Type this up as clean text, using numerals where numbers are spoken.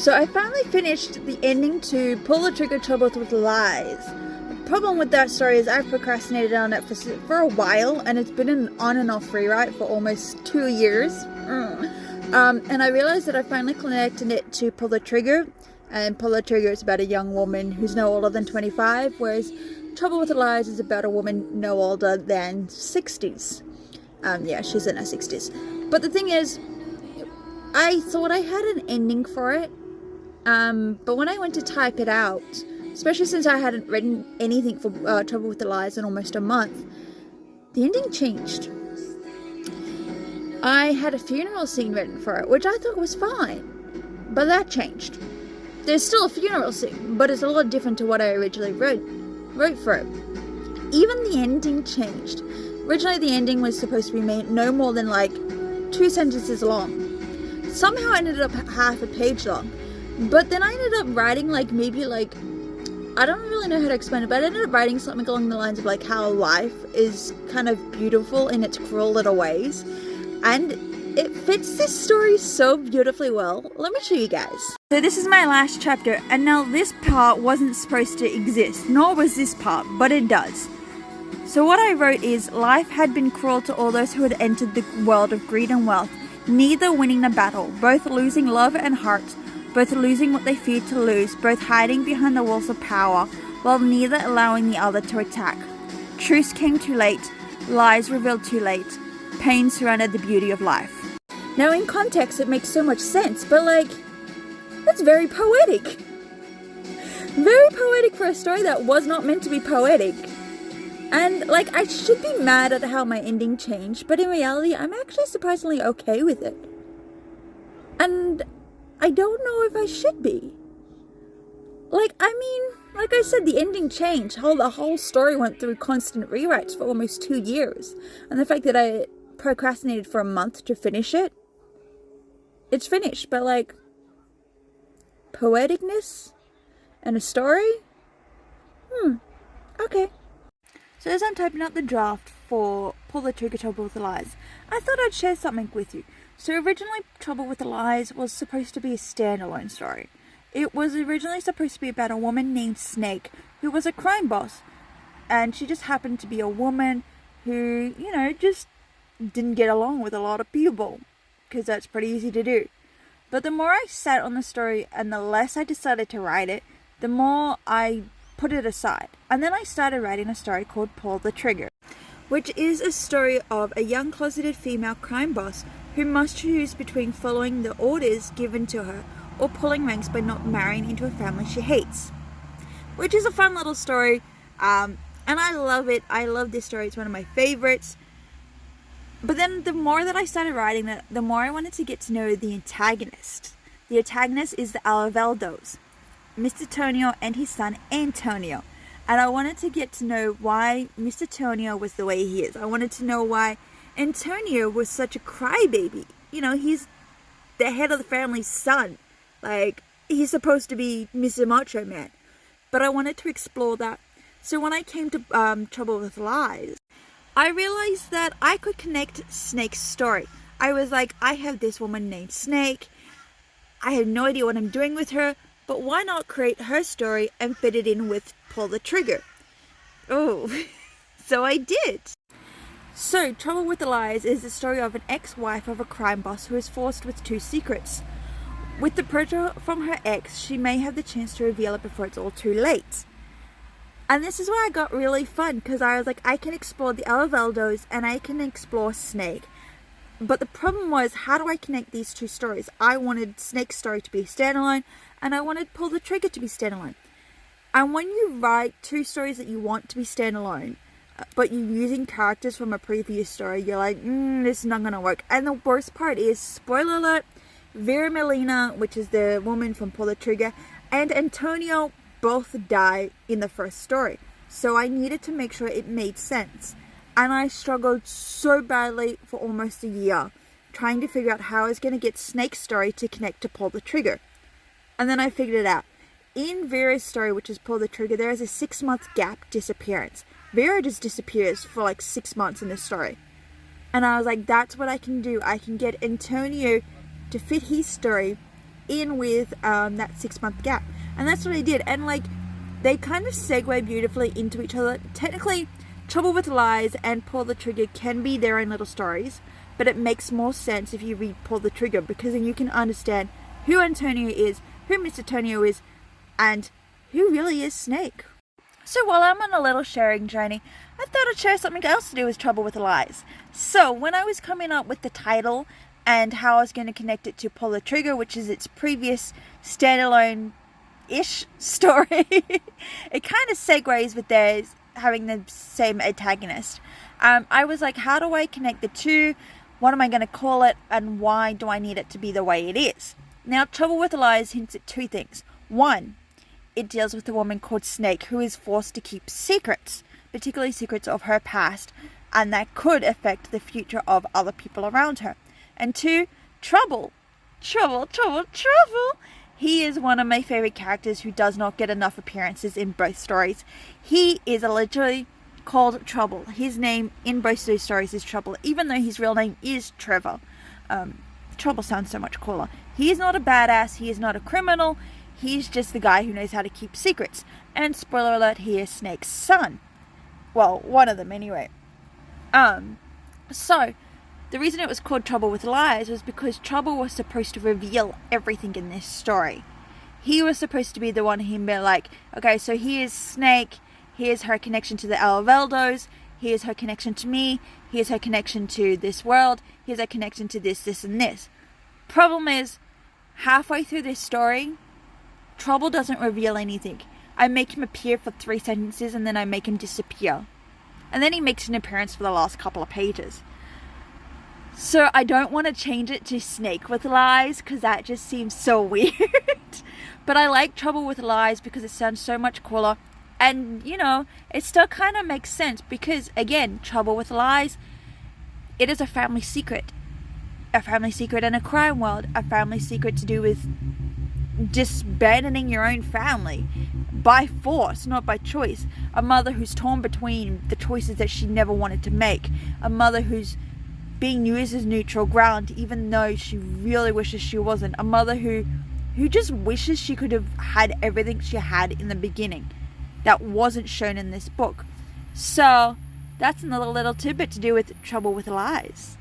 So I finally finished the ending to Pull the Trigger, Trouble with Lies. The problem with that story is I've procrastinated on it for a while, and it's been an on and off rewrite for almost 2 years. And I realized that I finally connected it to Pull the Trigger, and Pull the Trigger is about a young woman who's no older than 25, whereas Trouble with the Lies is about a woman no older than 60s. Yeah, she's in her 60s. But the thing is, I thought I had an ending for it, but when I went to type it out, especially since I hadn't written anything for Trouble with the Lies in almost a month, the ending changed. I had a funeral scene written for it, which I thought was fine, but that changed. There's still a funeral scene, but it's a lot different to what I originally wrote for it. Even the ending changed. Originally the ending was supposed to be made no more than like 2 sentences long. Somehow it ended up half a page long. But then I ended up writing I don't really know how to explain it, but I ended up writing something along the lines of like how life is kind of beautiful in its cruel little ways. And it fits this story so beautifully well. Let me show you guys. So this is my last chapter, and now this part wasn't supposed to exist, nor was this part, but it does. So what I wrote is, life had been cruel to all those who had entered the world of greed and wealth, neither winning the battle, both losing love and heart, both losing what they feared to lose, both hiding behind the walls of power, while neither allowing the other to attack. Truth came too late, lies revealed too late, pain surrounded the beauty of life. Now in context it makes so much sense, but that's very poetic. Very poetic for a story that was not meant to be poetic. And I should be mad at how my ending changed, but in reality I'm actually surprisingly okay with it. And I don't know if I should be. Like I said, the ending changed. The whole story went through constant rewrites for almost 2 years. And the fact that I procrastinated for a month to finish it, it's finished. But poeticness and a story? Okay. So as I'm typing out the draft for Pull the Trigger, Trouble with the Lies, I thought I'd share something with you. So originally Trouble with the Lies was supposed to be a standalone story. It was originally supposed to be about a woman named Snake who was a crime boss. And she just happened to be a woman who, just didn't get along with a lot of people. Because that's pretty easy to do. But the more I sat on the story and the less I decided to write it, the more I put it aside. And then I started writing a story called Pull the Trigger, which is a story of a young closeted female crime boss who must choose between following the orders given to her or pulling ranks by not marrying into a family she hates. Which is a fun little story, and I love it. I love this story. It's one of my favorites. But then the more that I started writing it, the more I wanted to get to know the antagonist. The antagonist is the Alaveldos, Mr. Tonio and his son Antonio. And I wanted to get to know why Mr. Tonio was the way he is. I wanted to know why Antonio was such a crybaby. He's the head of the family's son. He's supposed to be Mr. Macho Man. But I wanted to explore that. So when I came to Trouble with Lies, I realized that I could connect Snake's story. I was like, I have this woman named Snake. I have no idea what I'm doing with her. But why not create her story and fit it in with Pull the Trigger? Oh, so I did. So, Trouble with the Lies is the story of an ex-wife of a crime boss who is forced with 2 secrets. With the pressure from her ex, she may have the chance to reveal it before it's all too late. And this is where I got really fun, because I was like, I can explore the Alaveldos and I can explore Snake. But the problem was, how do I connect these 2 stories? I wanted Snake's story to be standalone, and I wanted Pull the Trigger to be standalone. And when you write 2 stories that you want to be standalone, but you're using characters from a previous story, you're like, this is not going to work. And the worst part is, spoiler alert, Vera Melina, which is the woman from Pull the Trigger, and Antonio both die in the first story. So I needed to make sure it made sense. And I struggled so badly for almost a year, trying to figure out how I was going to get Snake's story to connect to Pull the Trigger. And then I figured it out. In Vera's story, which is Pull the Trigger, there is a 6-month gap disappearance. Vera just disappears for 6 months in the story. And I was like, that's what I can do. I can get Antonio to fit his story in with that 6-month gap. And that's what I did. And like, they kind of segue beautifully into each other. Technically, Trouble with Lies and Pull the Trigger can be their own little stories, but it makes more sense if you read Pull the Trigger, because then you can understand who Antonio is, who Mr. Antonio is, and who really is Snake. So while I'm on a little sharing journey, I thought I'd share something else to do with Trouble with Lies. So when I was coming up with the title and how I was going to connect it to Pull the Trigger, which is its previous standalone-ish story, it kind of segues with theirs having the same antagonist. I was like, how do I connect the two? What am I going to call it? And why do I need it to be the way it is? Now, Trouble with Lies hints at two things. One, it deals with a woman called Snake who is forced to keep secrets, particularly secrets of her past, and that could affect the future of other people around her. And two, Trouble. Trouble. He is one of my favorite characters who does not get enough appearances in both stories. He is literally called Trouble. His name in both those stories is Trouble, even though his real name is Trevor. Trouble sounds so much cooler. He is not a badass. He is not a criminal. He's just the guy who knows how to keep secrets. And spoiler alert, he is Snake's son. Well, one of them anyway. So, the reason it was called Trouble with Lies was because Trouble was supposed to reveal everything in this story. He was supposed to be the one who'd be like, okay, so here's Snake, here's her connection to the Alveldos, here's her connection to me, here's her connection to this world, here's her connection to this, and this. Problem is, halfway through this story, Trouble doesn't reveal anything. I make him appear for 3 sentences and then I make him disappear. And then he makes an appearance for the last couple of pages. So I don't want to change it to Snake with Lies because that just seems so weird. But I like Trouble with Lies because it sounds so much cooler. And, you know, it still kind of makes sense because, again, Trouble with Lies, it is a family secret. A family secret in a crime world. A family secret to do with disbanding your own family by force, not by choice. A mother who's torn between the choices that she never wanted to make. A mother who's being used as neutral ground even though she really wishes she wasn't. A mother who just wishes she could have had everything she had in the beginning that wasn't shown in this book. So that's another little tidbit to do with Trouble with Lies.